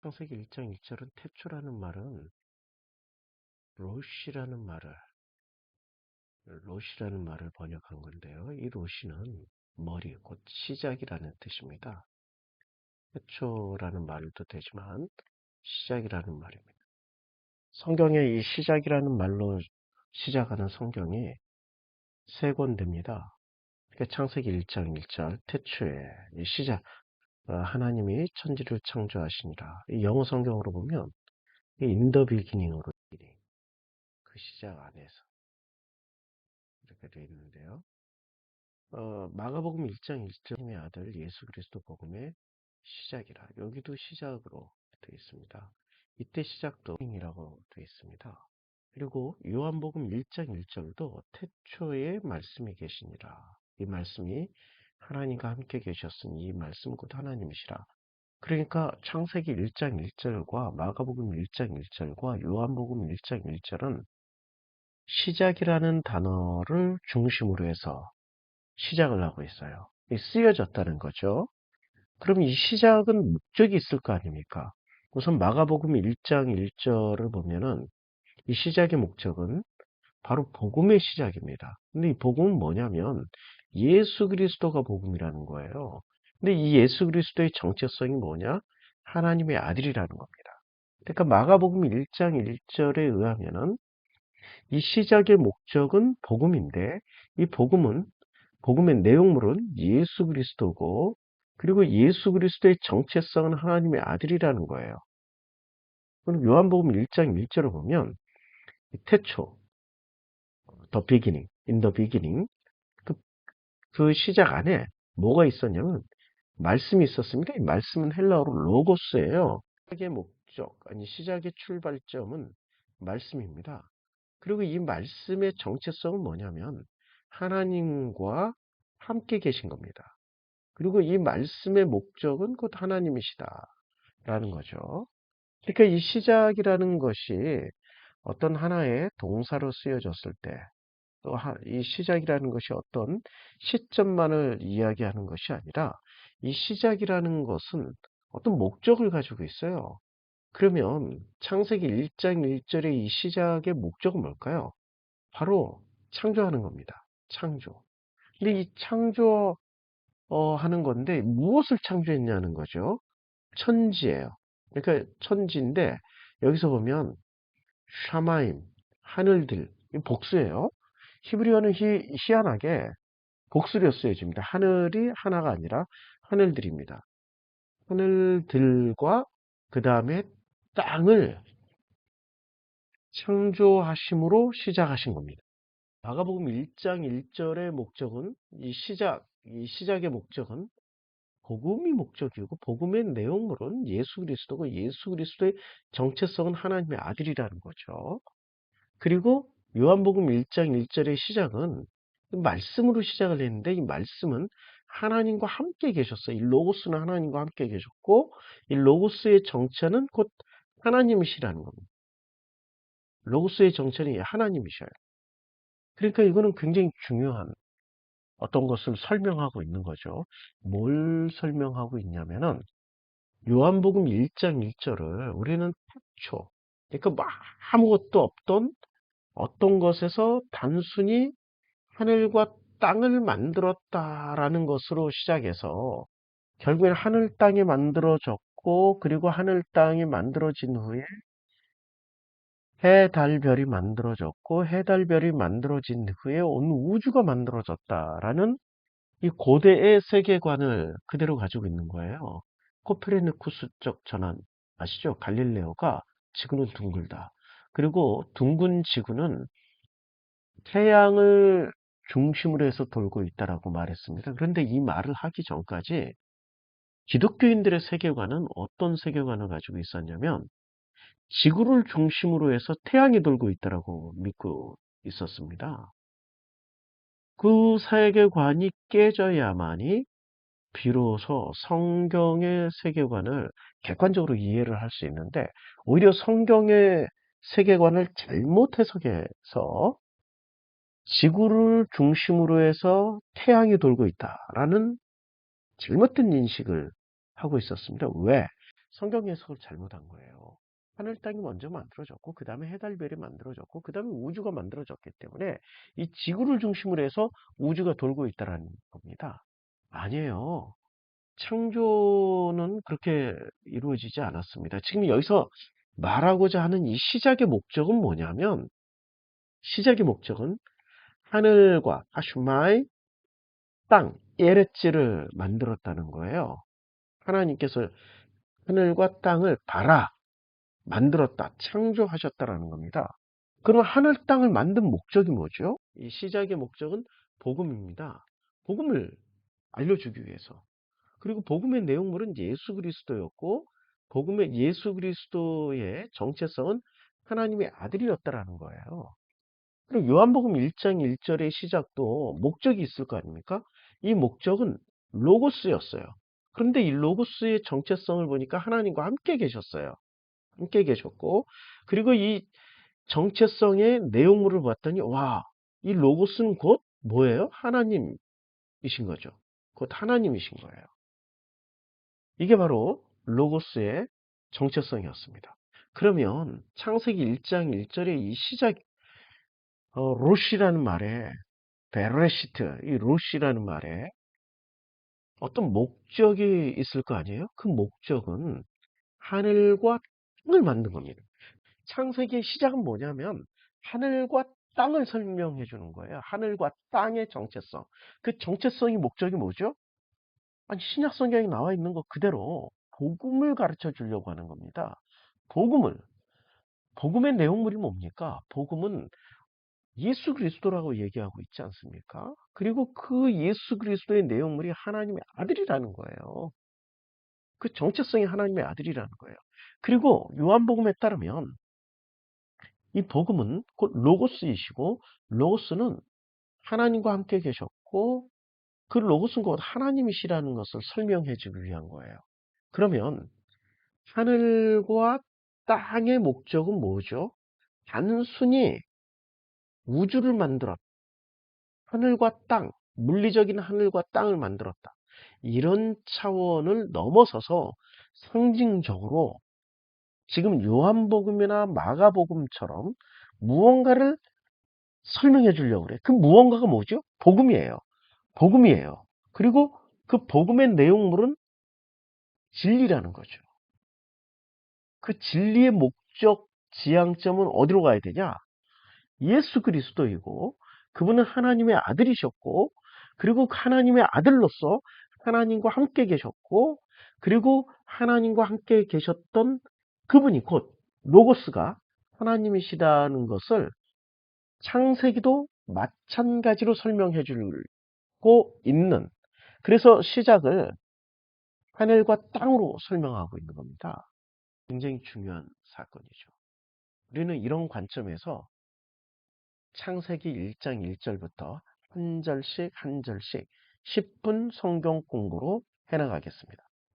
창세기 1장 1절은 태초라는 말은 로시라는 말을 번역한 건데요. 이 로시는 머리, 곧 시작이라는 뜻입니다. 태초라는 말도 되지만 시작이라는 말입니다. 성경에 이 시작이라는 말로 시작하는 성경이 3권됩니다. 그러니까 창세기 1장 1절 태초에 이 시작, 하나님이 천지를 창조하시니라. 이 영어 성경으로 보면 in the beginning으로 그 시작 안에서 이렇게 되어 있는데요. 마가복음 1장 1절의 아들 예수 그리스도 복음의 시작이라. 여기도 시작으로 되어 있습니다. 이때 시작도 이라고 되어 있습니다. 그리고 요한복음 1장 1절도 태초에 말씀이 계시니라. 이 말씀이 하나님과 함께 계셨으니 이 말씀 곧 하나님이시라. 그러니까 창세기 1장 1절과 마가복음 1장 1절과 요한복음 1장 1절은 시작이라는 단어를 중심으로 해서 시작을 하고 있어요. 쓰여졌다는 거죠. 그럼 이 시작은 목적이 있을 거 아닙니까? 우선 마가복음 1장 1절을 보면은 이 시작의 목적은 바로 복음의 시작입니다. 근데 이 복음은 뭐냐면 예수 그리스도가 복음이라는 거예요. 근데 이 예수 그리스도의 정체성이 뭐냐? 하나님의 아들이라는 겁니다. 그러니까 마가복음 1장 1절에 의하면은 이 시작의 목적은 복음인데 이 복음의 내용물은 예수 그리스도고 그리고 예수 그리스도의 정체성은 하나님의 아들이라는 거예요. 그럼 요한복음 1장 1절을 보면 태초, the beginning, in the beginning 그 시작 안에 뭐가 있었냐면 말씀이 있었습니다. 이 말씀은 헬라어로 로고스예요. 시작의 목적, 아니 시작의 출발점은 말씀입니다. 그리고 이 말씀의 정체성은 뭐냐면 하나님과 함께 계신 겁니다. 그리고 이 말씀의 목적은 곧 하나님이시다라는 거죠. 그러니까 이 시작이라는 것이 어떤 하나의 동사로 쓰여졌을 때, 또 이 시작이라는 것이 어떤 시점만을 이야기하는 것이 아니라 이 시작이라는 것은 어떤 목적을 가지고 있어요. 그러면 창세기 1장 1절의 이 시작의 목적은 뭘까요? 바로 창조하는 겁니다. 창조. 근데 이 하는 건데 무엇을 창조했냐는 거죠. 천지예요. 그러니까 천지인데 여기서 보면 샤마임, 하늘들, 이 복수예요. 히브리어는 희한하게 복수로 쓰여집니다. 하늘이 하나가 아니라 하늘들입니다. 하늘들과 그 다음에 땅을 창조하심으로 시작하신 겁니다. 마가복음 1장 1절의 목적은 이 시작의 목적은 복음이 목적이고 복음의 내용물은 예수 그리스도고 예수 그리스도의 정체성은 하나님의 아들이라는 거죠. 그리고 요한복음 1장 1절의 시작은 말씀으로 시작을 했는데 이 말씀은 하나님과 함께 계셨어요. 이 로고스는 하나님과 함께 계셨고 이 로고스의 정체는 곧 하나님이시라는 겁니다. 로고스의 정체는 하나님이셔요. 그러니까 이거는 굉장히 중요한 어떤 것을 설명하고 있는 거죠. 뭘 설명하고 있냐면은 요한복음 1장 1절을 우리는 태초, 그러니까 뭐 아무것도 없던 어떤 것에서 단순히 하늘과 땅을 만들었다라는 것으로 시작해서 결국엔 하늘 땅이 만들어졌고 그리고 하늘 땅이 만들어진 후에 해, 달, 별이 만들어졌고 해, 달, 별이 만들어진 후에 온 우주가 만들어졌다라는 이 고대의 세계관을 그대로 가지고 있는 거예요. 코페르니쿠스적 전환 아시죠? 갈릴레오가 지구는 둥글다. 그리고 둥근 지구는 태양을 중심으로 해서 돌고 있다라고 말했습니다. 그런데 이 말을 하기 전까지 기독교인들의 세계관은 어떤 세계관을 가지고 있었냐면 지구를 중심으로 해서 태양이 돌고 있다라고 믿고 있었습니다. 그 세계관이 깨져야만이 비로소 성경의 세계관을 객관적으로 이해를 할 수 있는데 오히려 성경의 세계관을 잘못 해석해서 지구를 중심으로 해서 태양이 돌고 있다라는 잘못된 인식을 하고 있었습니다. 왜? 성경 해석을 잘못한 거예요. 하늘 땅이 먼저 만들어졌고 그 다음에 해달 별이 만들어졌고 그 다음에 우주가 만들어졌기 때문에 이 지구를 중심으로 해서 우주가 돌고 있다는 겁니다. 아니에요. 창조는 그렇게 이루어지지 않았습니다. 지금 여기서 말하고자 하는 이 시작의 목적은 뭐냐면 시작의 목적은 하늘과 하슈마이 땅, 에레츠를 만들었다는 거예요. 하나님께서 하늘과 땅을 봐라, 만들었다, 창조하셨다라는 겁니다. 그럼 하늘 땅을 만든 목적이 뭐죠? 이 시작의 목적은 복음입니다. 복음을 알려주기 위해서. 그리고 복음의 내용물은 예수 그리스도였고 복음의 예수 그리스도의 정체성은 하나님의 아들이었다라는 거예요. 그리고 요한복음 1장 1절의 시작도 목적이 있을 거 아닙니까? 이 목적은 로고스였어요. 그런데 이 로고스의 정체성을 보니까 하나님과 함께 계셨어요. 함께 계셨고 그리고 이 정체성의 내용물을 봤더니 와, 이 로고스는 곧 뭐예요? 하나님이신 거죠. 곧 하나님이신 거예요. 이게 바로 로고스의 정체성이었습니다. 그러면 창세기 1장 1절의 이 시작, 로시라는 말에, 베레시트, 이 로시라는 말에 어떤 목적이 있을 거 아니에요? 그 목적은 하늘과 땅을 만든 겁니다. 창세기의 시작은 뭐냐면 하늘과 땅을 설명해 주는 거예요. 하늘과 땅의 정체성. 그 정체성이 목적이 뭐죠? 아니, 신약 성경에 나와 있는 것 그대로 복음을 가르쳐 주려고 하는 겁니다. 복음을. 복음의 내용물이 뭡니까? 복음은 예수 그리스도라고 얘기하고 있지 않습니까? 그리고 그 예수 그리스도의 내용물이 하나님의 아들이라는 거예요. 그 정체성이 하나님의 아들이라는 거예요. 그리고 요한복음에 따르면 이 복음은 곧 로고스이시고 로고스는 하나님과 함께 계셨고 그 로고스는 곧 하나님이시라는 것을 설명해 주기 위한 거예요. 그러면 하늘과 땅의 목적은 뭐죠? 단순히 우주를 만들었다. 하늘과 땅, 물리적인 하늘과 땅을 만들었다. 이런 차원을 넘어서서 상징적으로 지금 요한복음이나 마가복음처럼 무언가를 설명해 주려고 그래. 그 무언가가 뭐죠? 복음이에요. 복음이에요. 그리고 그 복음의 내용물은 진리라는 거죠. 그 진리의 목적, 지향점은 어디로 가야 되냐? 예수 그리스도이고 그분은 하나님의 아들이셨고 그리고 하나님의 아들로서 하나님과 함께 계셨고 그리고 하나님과 함께 계셨던 그분이 곧 로고스가 하나님이시다는 것을 창세기도 마찬가지로 설명해 주고 있는 그래서 시작을 하늘과 땅으로 설명하고 있는 겁니다. 굉장히 중요한 사건이죠. 우리는 이런 관점에서 창세기 1장 1절부터 한 절씩 한 절씩 10분 성경 공부로 해나가겠습니다.